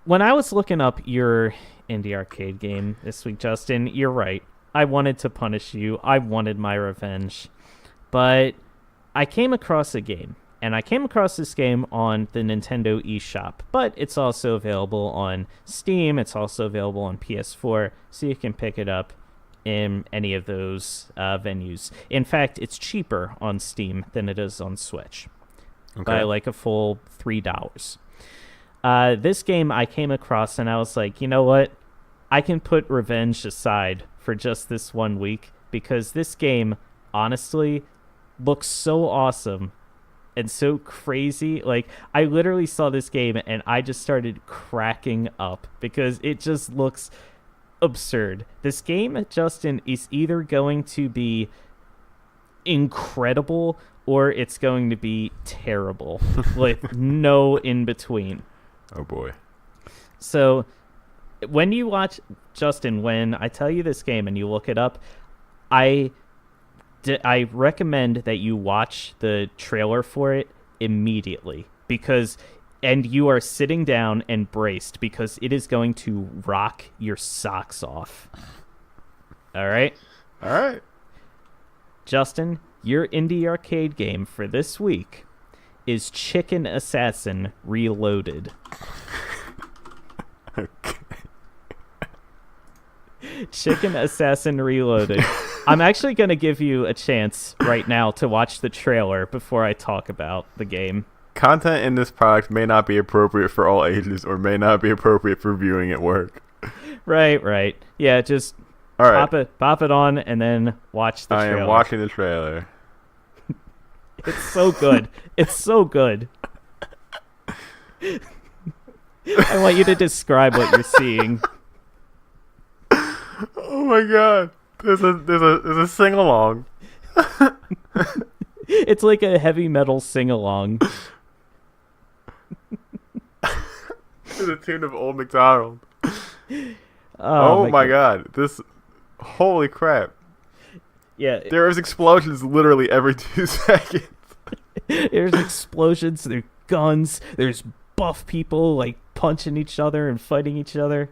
when I was looking up your indie arcade game this week, Justin, you're right. I wanted to punish you. I wanted my revenge. But I came across a game, and I came across this game on the Nintendo eShop, but it's also available on Steam. It's also available on PS4, so you can pick it up in any of those venues. In fact, it's cheaper on Steam than it is on Switch by like a full $3. This game I came across, and I was like, you know what? I can put revenge aside for just this 1 week, because this game, honestly, looks so awesome and so crazy. Like, I literally saw this game and I just started cracking up because it just looks absurd. This game, Justin, is either going to be incredible or it's going to be terrible. Like, no in between. Oh boy. So when you watch Justin, when I tell you this game and you look it up, I recommend that you watch the trailer for it immediately and you are sitting down and braced because it is going to rock your socks off. All right? All right. Justin, your indie arcade game for this week is Chicken Assassin Reloaded. Okay. Chicken Assassin Reloaded. I'm actually going to give you a chance right now to watch the trailer before I talk about the game. Content in this product may not be appropriate for all ages or may not be appropriate for viewing at work. Right. Yeah, just all right. pop it on and then watch the trailer. I am watching the trailer. It's so good. It's so good. I want you to describe what you're seeing. Oh my god. There's a sing along. It's like a heavy metal sing along. To the tune of Old MacDonald. Oh my god. Holy crap. Yeah. There is explosions literally every 2 seconds. There's explosions, there's guns, there's buff people like punching each other and fighting each other.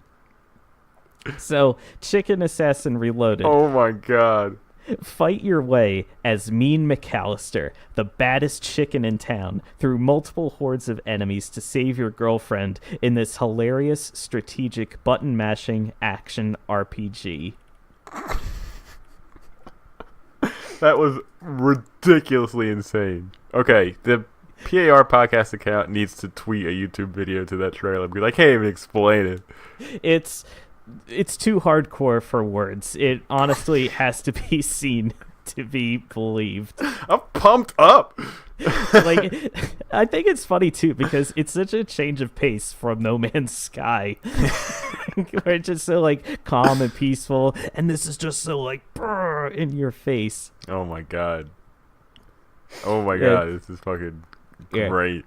So, Chicken Assassin Reloaded. Oh my god. Fight your way as Mean McAllister, the baddest chicken in town, through multiple hordes of enemies to save your girlfriend in this hilarious, strategic, button-mashing action RPG. That was ridiculously insane. Okay, the PAR podcast account needs to tweet a YouTube video to that trailer because I can't even explain it. It's too hardcore for words. It honestly has to be seen to be believed. I'm pumped up. Like, I think it's funny too because it's such a change of pace from No Man's Sky, where it's just so like calm and peaceful, and this is just so like brr, in your face. Oh my god. This is fucking great.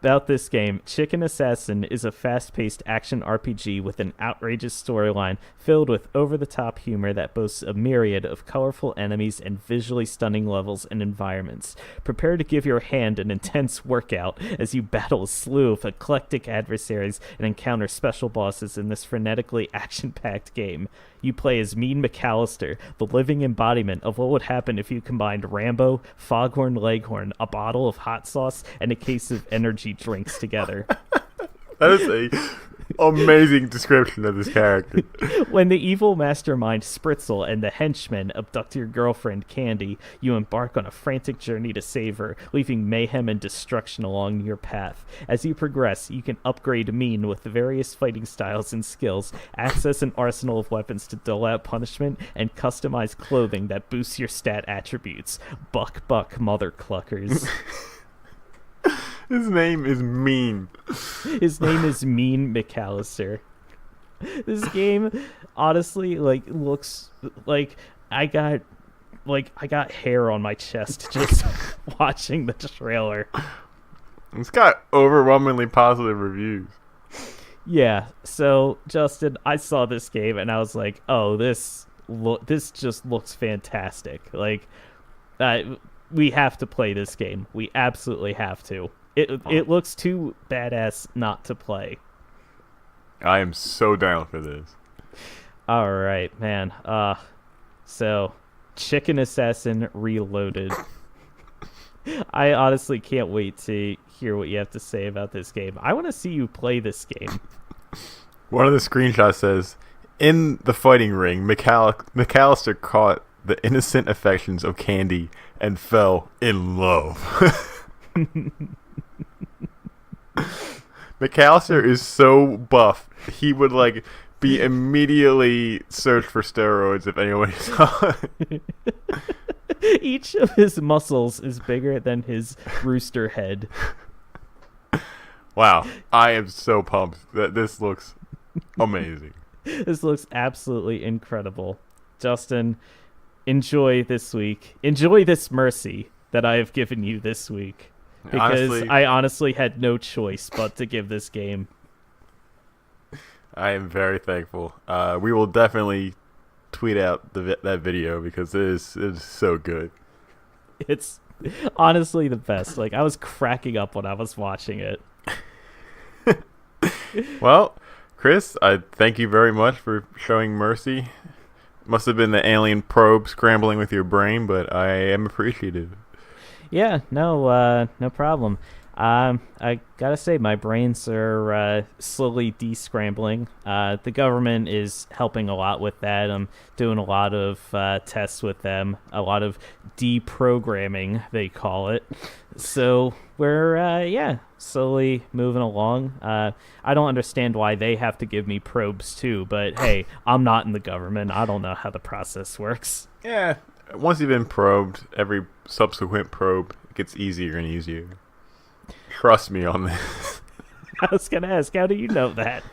About this game, Chicken Assassin is a fast-paced action RPG with an outrageous storyline filled with over-the-top humor that boasts a myriad of colorful enemies and visually stunning levels and environments. Prepare to give your hand an intense workout as you battle a slew of eclectic adversaries and encounter special bosses in this frenetically action-packed game. You play as Mean McAllister, the living embodiment of what would happen if you combined Rambo, Foghorn Leghorn, a bottle of hot sauce, and a case of energy drinks together. That is a amazing description of this character. When the evil mastermind Spritzel and the henchmen abduct your girlfriend Candy, you embark on a frantic journey to save her, leaving mayhem and destruction along your path. As you progress, you can upgrade Mean with various fighting styles and skills, access an arsenal of weapons to dole out punishment, and customize clothing that boosts your stat attributes. Buck, mother cluckers. His name is Mean. His name is Mean McAllister. This game honestly looks like I got hair on my chest just watching the trailer. It's got overwhelmingly positive reviews. Yeah, so Justin, I saw this game and I was like, "Oh, this just looks fantastic." Like we have to play this game. We absolutely have to. It looks too badass not to play. I am so down for this. All right, man. So Chicken Assassin Reloaded. I honestly can't wait to hear what you have to say about this game. I want to see you play this game. One of the screenshots says, "In the fighting ring, McAllister caught the innocent affections of Candy and fell in love." McAllister is so buff, he would be immediately searched for steroids if anyone saw it. Each of his muscles is bigger than his rooster head. Wow, I am so pumped that this looks amazing. This looks absolutely incredible. Justin, enjoy this week. Enjoy this mercy that I have given you this week. Because I honestly had no choice but to give this game. I am very thankful. We will definitely tweet out that video because it is so good. It's honestly the best. Like, I was cracking up when I was watching it. Well, Chris, I thank you very much for showing mercy. Must have been the alien probe scrambling with your brain, but I am appreciative. Yeah, no problem. I gotta say, my brains are slowly descrambling. The government is helping a lot with that. I'm doing a lot of tests with them, a lot of deprogramming, they call it. So we're, slowly moving along. I don't understand why they have to give me probes too, but hey, I'm not in the government. I don't know how the process works. Yeah, once you've been probed, every subsequent probe gets easier and easier. Trust me on this. I was gonna ask, how do you know that?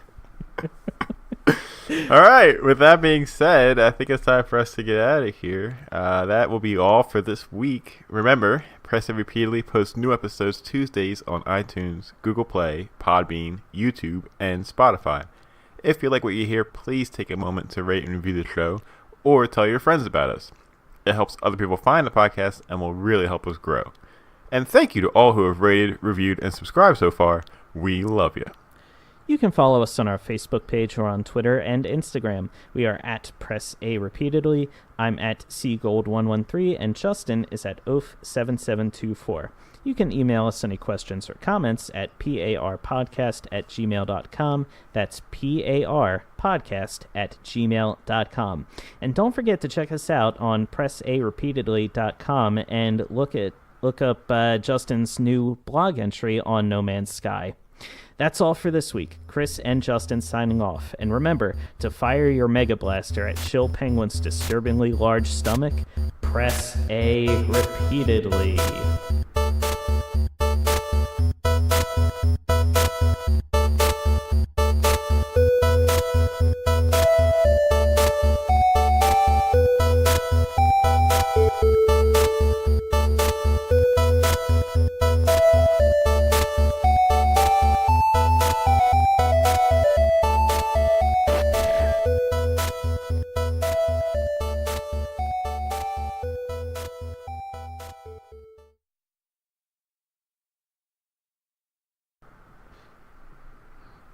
All right, with that being said, I think it's time for us to get out of here. That will be all for this week. Remember, Press It Repeatedly posts new episodes Tuesdays on iTunes, Google Play, Podbean, YouTube, and Spotify. If you like what you hear, please take a moment to rate and review the show, or tell your friends about us. It helps other people find the podcast and will really help us grow. And thank you to all who have rated, reviewed, and subscribed so far. We love you. You can follow us on our Facebook page or on Twitter and Instagram. We are at Press A Repeatedly. I'm at cgold113, and Justin is at oaf7724. You can email us any questions or comments at parpodcast@gmail.com. That's parpodcast@gmail.com. And don't forget to check us out on pressarepeatedly.com and look up Justin's new blog entry on No Man's Sky. That's all for this week. Chris and Justin signing off. And remember to fire your Mega Blaster at Chill Penguin's disturbingly large stomach. Press A repeatedly.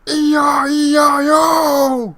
E-I-E-I-O!